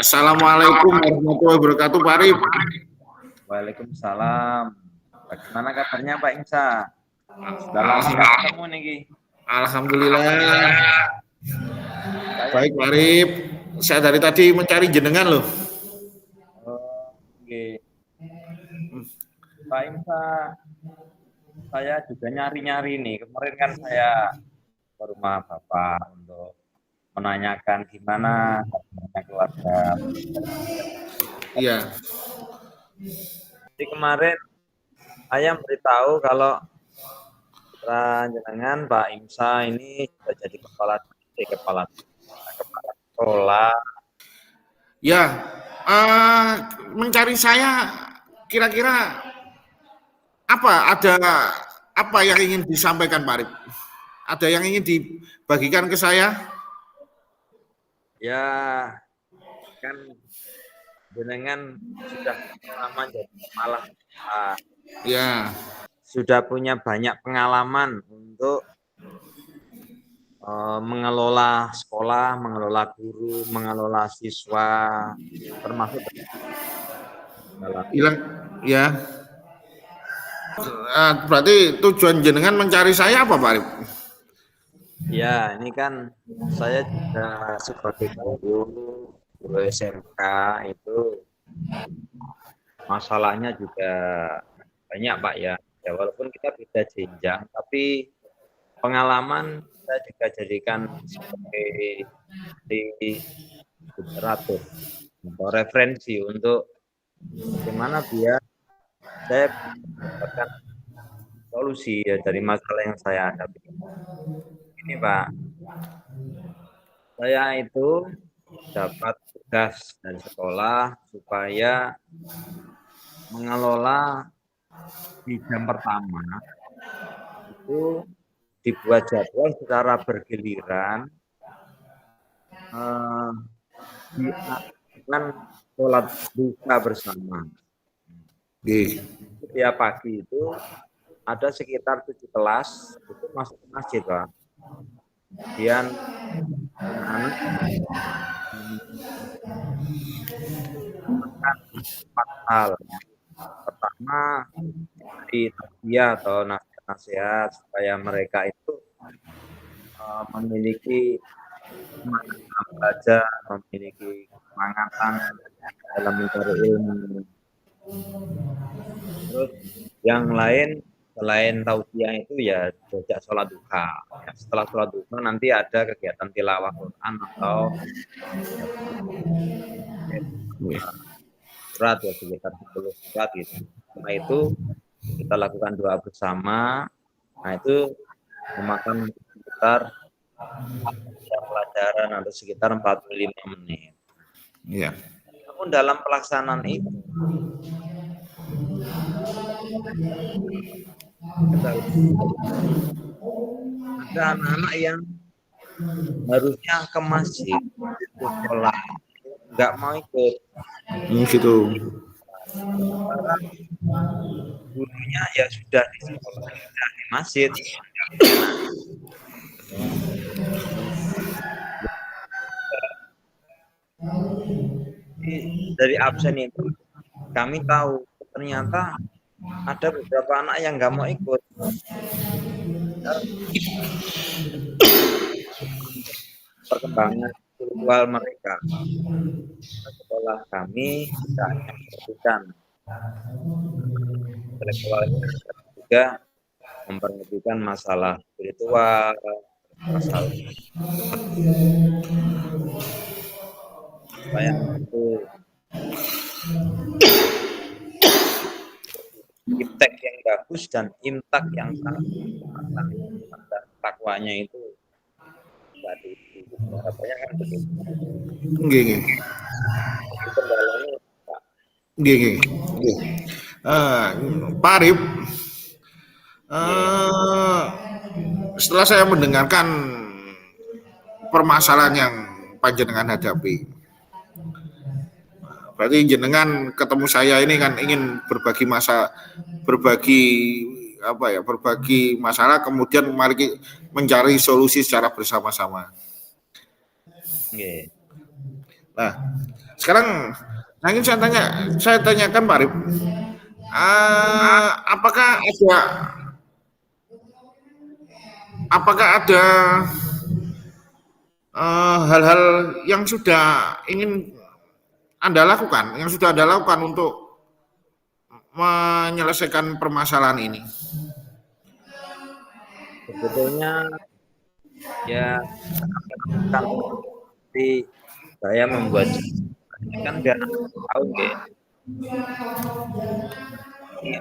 Assalamualaikum warahmatullahi wabarakatuh, Pak Arif. Waalaikumsalam. Bagaimana kabarnya Pak Imsa? Sudah lama nggak ketemu nih. Alhamdulillah. Baik, Pak Arif. Saya dari tadi mencari jenengan loh. Oke. Pak Imsa, saya juga nyari-nyari nih. Kemarin kan saya ke rumah Bapak untuk menanyakan gimana keluarga. Iya. Jadi kemarin saya memberitahu kalau jenengan Pak Imsa ini sudah jadi kepala sekolah. Ya, mencari saya kira-kira ada apa yang ingin disampaikan, Pak Arif? Ada yang ingin dibagikan ke saya? Ya, kan jenengan sudah lama jadi kepala. Ya. Sudah punya banyak pengalaman untuk mengelola sekolah, mengelola guru, mengelola siswa, termasuk ya. Berarti tujuan jenengan mencari saya apa, Pak Arif? Ya, ini kan saya juga sebagai guru SMK itu masalahnya juga banyak, Pak ya. Ya walaupun kita beda jenjang, tapi pengalaman saya juga jadikan sebagai literatur atau referensi untuk bagaimana biar saya mendapatkan solusi ya dari masalah yang saya hadapi. Ini Pak, saya itu dapat tugas dari sekolah supaya mengelola di jam pertama itu dibuat jadwal secara bergiliran dilakukan sholat duha bersama. Setiap pagi itu ada sekitar 7 kelas itu masuk ke masjid, Pak. Kemudian anak empat hal. Pertama, di tarbiyah atau nasihat supaya mereka itu memiliki semangat belajar, memiliki kemangatan dalam mencari ilmu. Terus yang lain selain tausiah itu ya diajak sholat duha. Ya, setelah sholat duha nanti ada kegiatan tilawah Quran atau surat ya sekitar 10 surat gitu. Setelah itu kita lakukan doa bersama. Nah itu memakan sekitar pelajaran atau sekitar 45 menit. Iya. Namun dalam pelaksanaan itu ada anak-anak yang harusnya ke masjid itu sekolah nggak mau ikut. Gitu. Karena gurunya ya sudah di sekolah, sudah di masjid. Dari absen itu kami tahu ternyata ada beberapa anak yang nggak mau ikut. Perkembangan spiritual mereka. Sekolah kami tidak hanya memperhatikan intelektualnya, juga memperhatikan masalah spiritual, masalah supaya itu iptek yang bagus dan imtak yang sangat dan takwanya itu tadi harapannya kan begitu. Nggih. Kendalanya Pak. Nggih. Pak Arif, setelah saya mendengarkan permasalahan yang panjenengan hadapi, berarti jenengan ketemu saya ini kan ingin berbagi masalah, kemudian mari mencari solusi secara bersama-sama. Nah, sekarang ingin saya tanyakan Pak Arif, apakah ada hal-hal yang sudah ingin Anda lakukan, yang sudah Anda lakukan untuk menyelesaikan permasalahan ini? Sebetulnya ya kan seperti saya membuat kan biar anak tahu ya. Ini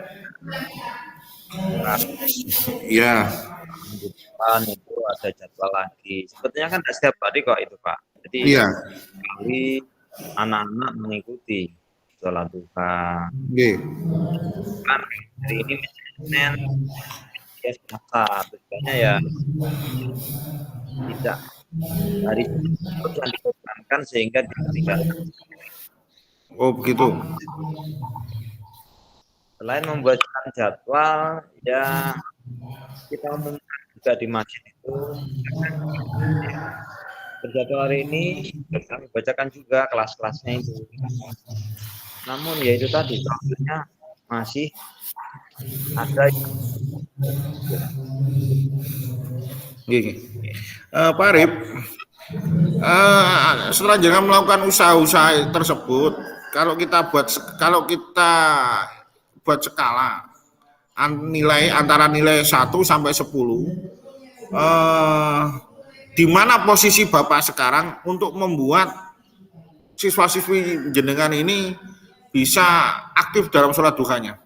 Ya, minggu depan itu ada jadwal lagi. Sebetulnya kan tidak setiap hari kok itu Pak. Jadi iya, kali anak-anak mengikuti sholat duha. nggih. Kan hari ini Senin, ya Selasa, tujuannya ya tidak hari itu yang dikorbankan sehingga ditinggalkan. Oh begitu. Selain membuatkan jadwal, ya kita umumkan juga di masjid itu berjadwal hari ini kami bacakan juga kelas-kelasnya itu. Namun ya itu tadi problemnya masih ada Nggih. Pak Arif, setelah jangan melakukan usaha-usaha tersebut, kalau kita buat skala nilai antara nilai 1 sampai 10, di mana posisi Bapak sekarang untuk membuat siswa-siswi jenengan ini bisa aktif dalam sholat duhanya?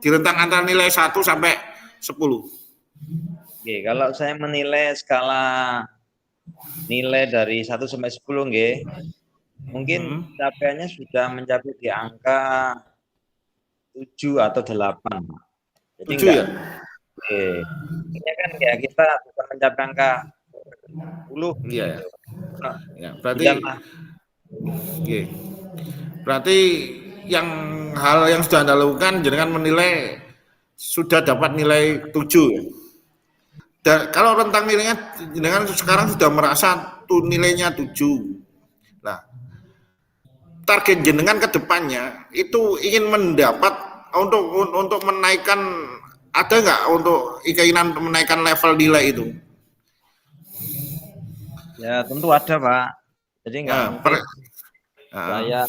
Di rentang antara nilai 1 sampai 10. Oke, kalau saya menilai skala nilai dari 1 sampai 10 nggih, mungkin capaiannya sudah mencapai di angka 7 atau 8. Jadi 7 enggak ya? oke. Ini kan ya kita bisa mencapai angka 10 Iya ya. gitu. Nah, Ya, berarti sudah mah okay. Berarti hal yang sudah Anda lakukan jenengan menilai sudah dapat nilai 7 ya. Dan kalau rentang nilainya jenengan sekarang sudah merasa tuh nilainya 7. Nah, target jenengan ke depannya itu ingin mendapat untuk menaikkan, ada nggak untuk keinginan menaikkan level nilai itu? ya tentu ada, Pak. Jadi enggak mungkin saya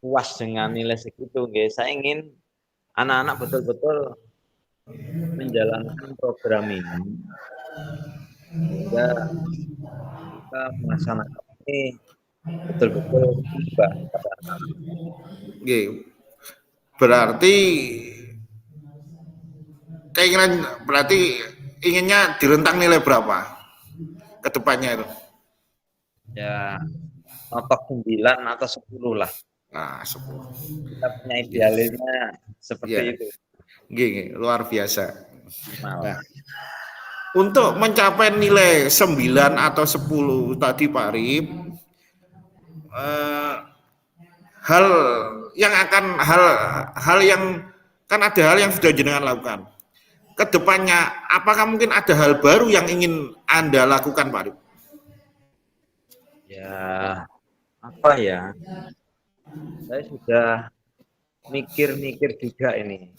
puas dengan nilai segitu nggih. Saya ingin anak-anak betul-betul menjalankan program ini sehingga kita melaksanakan ini betul-betul berubah pada anak-anak. okay. Berarti inginnya di rentang nilai berapa ke depannya itu? Ya notok 9 atau 10 lah. Nah, 10. Kita punya idealnya seperti Ya, itu. luar biasa. Nah, Nah, untuk mencapai nilai 9 atau 10 tadi Pak Arif, hal yang kan ada hal yang sudah jenengan lakukan. Kedepannya, apakah mungkin ada hal baru yang ingin Anda lakukan Pak Arif? ya apa ya? Saya sudah mikir-mikir juga ini.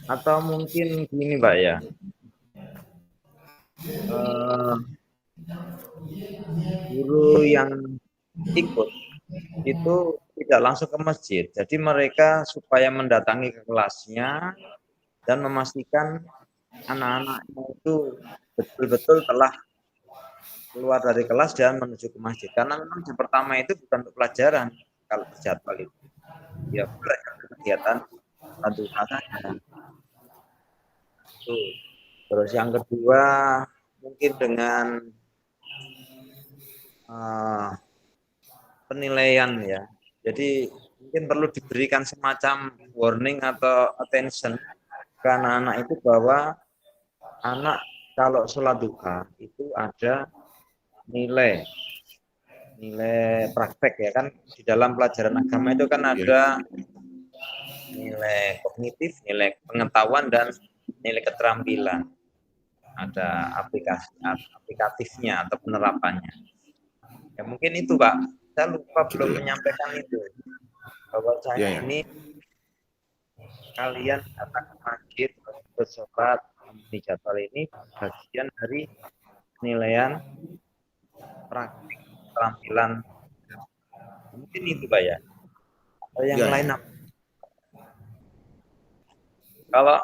Atau mungkin gini Pak ya. Guru yang ikut itu tidak langsung ke masjid. Jadi mereka supaya mendatangi ke kelasnya dan memastikan anak-anaknya itu betul-betul telah keluar dari kelas dan menuju ke masjid. Karena memang jam pertama itu bukan untuk pelajaran kalau terjadwal itu. Ya boleh kegiatan satu saja. Terus yang kedua mungkin dengan penilaian ya. Jadi mungkin perlu diberikan semacam warning atau attention ke anak-anak itu bahwa anak kalau sholat duha itu ada nilai praktek ya kan, di dalam pelajaran agama itu kan ada nilai kognitif, nilai pengetahuan dan nilai keterampilan. Ada aplikatifnya atau penerapannya. Ya mungkin itu Pak saya lupa gitu belum ya. menyampaikan itu. Bahwa saya Ya, ya. ini kalian datang ke masjid bersolat memenuhi jadwal ini bagian dari penilaian praktik keterampilan. Mungkin itu Pak ya. Atau yang Ya, lain ya. apa? Kalau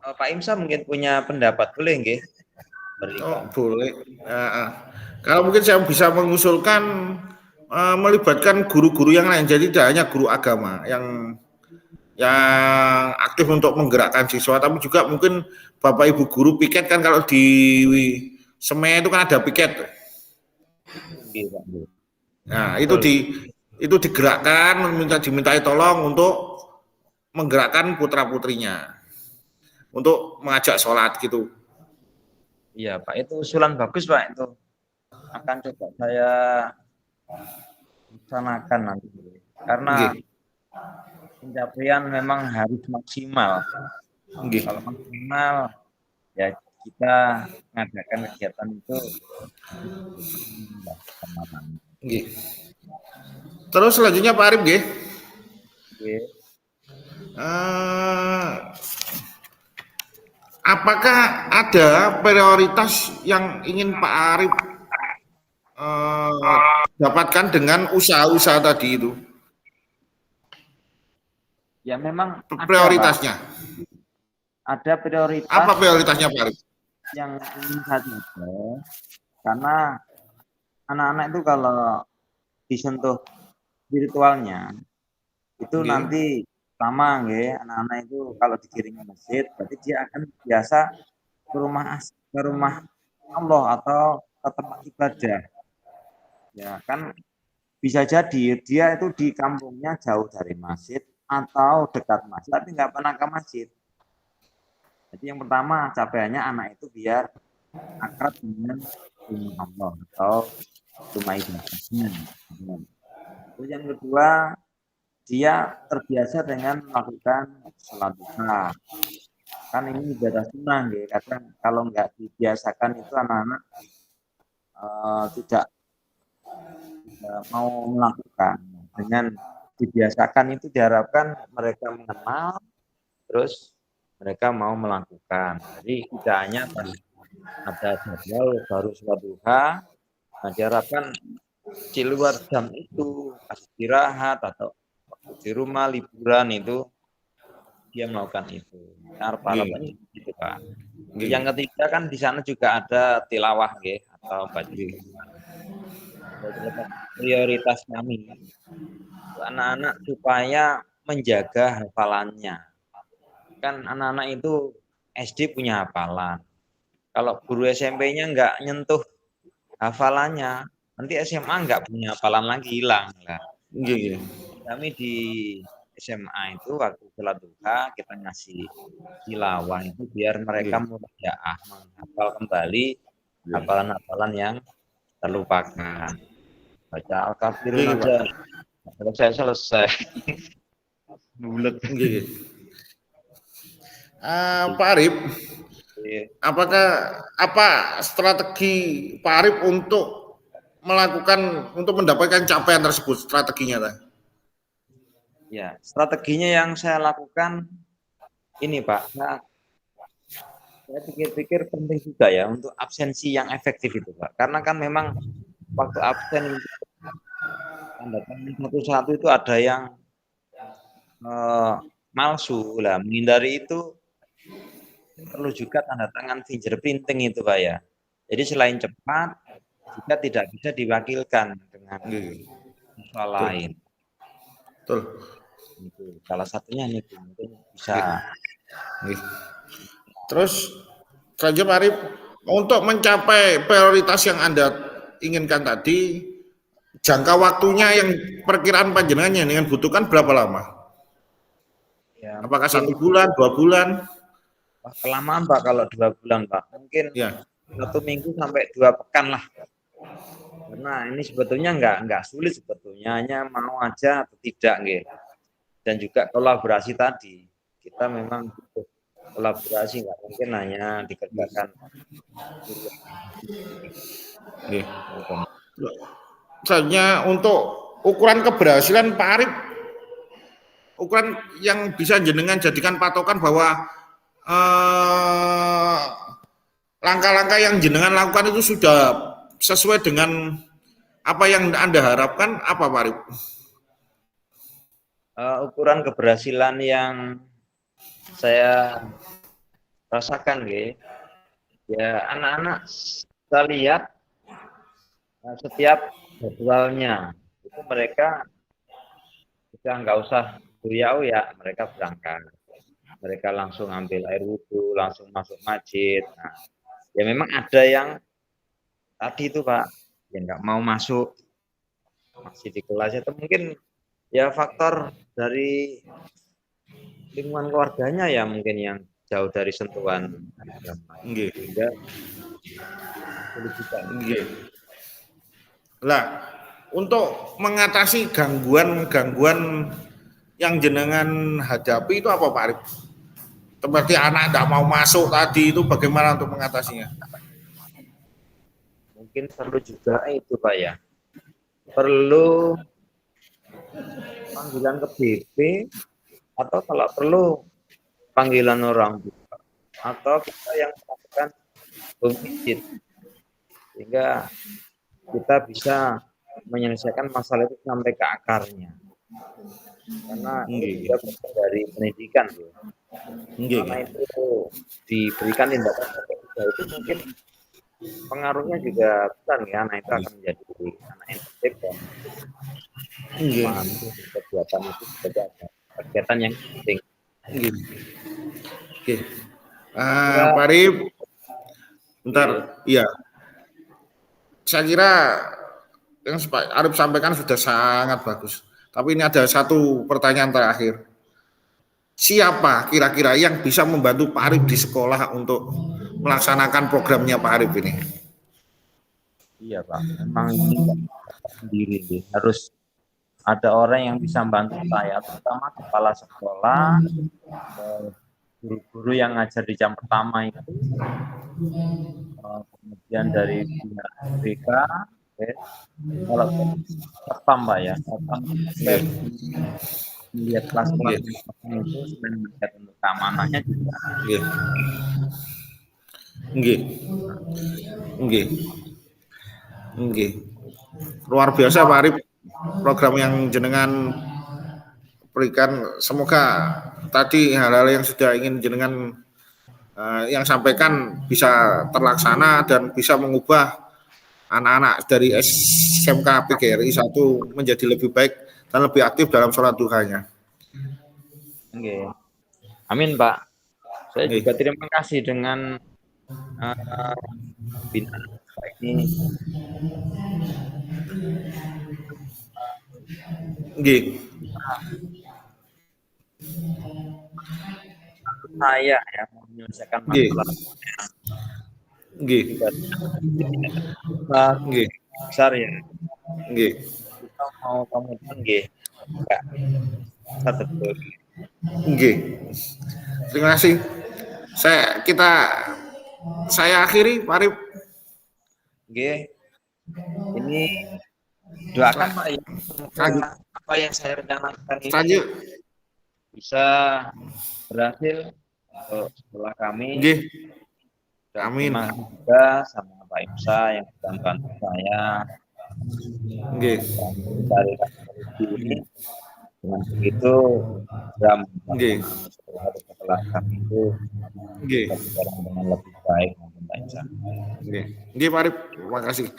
Pak Imsa mungkin punya pendapat, boleh nggih? Oh, Berikan. boleh. Kalau mungkin saya bisa mengusulkan melibatkan guru-guru yang lain, jadi tidak hanya guru agama yang aktif untuk menggerakkan siswa, tapi juga mungkin bapak ibu guru piket kan, kalau di SEME itu kan ada piket. Nggih, Pak. Nah, Betul. itu digerakkan, dimintai tolong untuk menggerakkan putra putrinya untuk mengajak sholat gitu. Iya, Pak, itu usulan bagus, Pak, itu. Akan coba saya laksanakan nanti. Karena Nggih, pencapaian memang harus maksimal. nggih, Kalau maksimal, ya kita mengadakan kegiatan itu nggih. Terus selanjutnya Pak Arif nggih. Oke. Eh, apakah ada prioritas yang ingin Pak Arif dapatkan dengan usaha-usaha tadi itu? Ya memang ada, Pak. Prioritasnya. Ada Apa prioritas prioritasnya Pak Arif? yang ingin saya capai. Karena anak-anak itu kalau disentuh spiritualnya, itu Nggih, nanti sama nggih, anak-anak itu kalau dikirim ke masjid, berarti dia akan biasa ke rumah Allah atau ke tempat ibadah. Ya kan bisa jadi dia itu di kampungnya jauh dari masjid atau dekat masjid, tapi nggak pernah ke masjid. Jadi yang pertama capaiannya anak itu biar akrab dengan rumah Allah atau rumah ibadahnya. Terus yang kedua, dia terbiasa dengan melakukan sholat duha. Kan ini ibadah sunnah, gitu. Kadang kalau nggak dibiasakan itu anak-anak tidak mau melakukan. Dengan dibiasakan itu diharapkan mereka mengenal, terus mereka mau melakukan. Jadi tidak hanya pas ada jadwal baru sholat duha, nah diharapkan di luar jam itu pas istirahat atau waktu di rumah liburan itu dia melakukan itu. nggih, Harapannya gitu Pak. nggih, Yang ketiga kan di sana juga ada tilawah nggih atau baca nggih, prioritas kami anak-anak supaya menjaga hafalannya. Kan anak-anak itu SD punya hafalan. Kalau guru SMP-nya nggak nyentuh hafalannya, nanti SMA nggak punya hafalan lagi, hilang lah. nggih, Kami di SMA itu waktu sholat duha kita ngasih tilawah itu biar mereka nggih, murajaah menghafal kembali nggih, hafalan-hafalan yang terlupakan. Baca Al-Kafirun nggih, Pak. aja selesai. Bulet. Nggih. Pak Arif, apakah apa strategi Pak Arif untuk mendapatkan capaian tersebut, strateginya Pak? Ya, strateginya yang saya lakukan ini Pak, saya pikir-pikir penting juga ya untuk absensi yang efektif itu Pak. Karena kan memang waktu absen itu tanda tangan satu-satu itu ada yang malsu lah. Menghindari itu perlu juga tanda tangan fingerprinting itu Pak ya. Jadi selain cepat, juga tidak bisa diwakilkan dengan siswa lain. Betul. Itu salah satunya nih mungkin bisa. Terus selanjutnya Pak Arif, untuk mencapai prioritas yang Anda inginkan tadi, jangka waktunya yang perkiraan panjenengan yang dengan butuhkan berapa lama? Ya, Apakah mungkin 1 bulan, 2 bulan? kelamaan Pak kalau 2 bulan Pak. Mungkin Ya, 1 minggu sampai 2 pekan lah. Karena ini sebetulnya nggak sulit sebetulnya, hanya mau aja atau tidak gitu. Dan juga kolaborasi tadi, kita memang butuh kolaborasi, nggak mungkin hanya dikerjakan. Nggih. selanjutnya untuk ukuran keberhasilan Pak Arif, ukuran yang bisa jenengan jadikan patokan bahwa langkah-langkah yang jenengan lakukan itu sudah sesuai dengan apa yang Anda harapkan, apa Pak Arif? Ukuran keberhasilan yang saya rasakan, ya anak-anak saya lihat setiap jadwalnya itu mereka sudah nggak usah ya mereka berangkat, mereka langsung ambil air wudhu, langsung masuk masjid. Nah, ya memang ada yang tadi itu Pak, yang nggak mau masuk, masih di kelas, itu mungkin ya faktor dari lingkungan keluarganya ya mungkin yang jauh dari sentuhan agama. Sehingga Lah, untuk mengatasi gangguan-gangguan yang jenengan hadapi itu apa Pak Arif? Seperti anak tidak mau masuk tadi, itu bagaimana untuk mengatasinya? Mungkin perlu juga itu Pak ya, perlu panggilan ke BP, atau kalau perlu panggilan orang tua, atau kita yang melakukan home visit, sehingga kita bisa menyelesaikan masalah itu sampai ke akarnya. Karena juga dari pendidikan, karena itu diberikan tindakan itu mungkin pengaruhnya juga besar ya, anak itu akan menjadi anak yang tertib dan memahami kegiatan itu sebagai kegiatan yang penting. Oke. Pak Arif, bentar, iya. Saya kira yang Pak Arif sampaikan sudah sangat bagus. Tapi ini ada satu pertanyaan terakhir. Siapa kira-kira yang bisa membantu Pak Arif di sekolah untuk melaksanakan programnya Pak Arif ini? Iya Pak, memang sendiri harus ada orang yang bisa membantu saya, terutama kepala sekolah, guru-guru yang ngajar di jam pertama itu, kemudian dari pihak BK, kalau satpam Pak ya, satpam melihat kelas-kelas itu selain melihat untuk keamanannya juga. Luar biasa Pak Arif program yang jenengan berikan. Semoga tadi hal-hal yang sudah ingin jenengan yang sampaikan bisa terlaksana dan bisa mengubah anak-anak dari SMK PGRI 1 menjadi lebih baik dan lebih aktif dalam sholat duhanya. Amin Pak. Saya juga terima kasih dengan binaan ini. Saya ya menyelesaikan masalah besar ya. Kita mau komitmen betul. Terima kasih. Saya akhiri Pak Arif. Ini doakan Pak ya, apa yang saya rencanakan ini bisa berhasil untuk sekolah kami. Amin. Terima kasih juga sama Pak Imsa yang sudah membantu saya dari ini. Dengan begitu setelah kami itu berjalan dengan lebih baik maupun Pak Imsa. Pak Arif, terima kasih.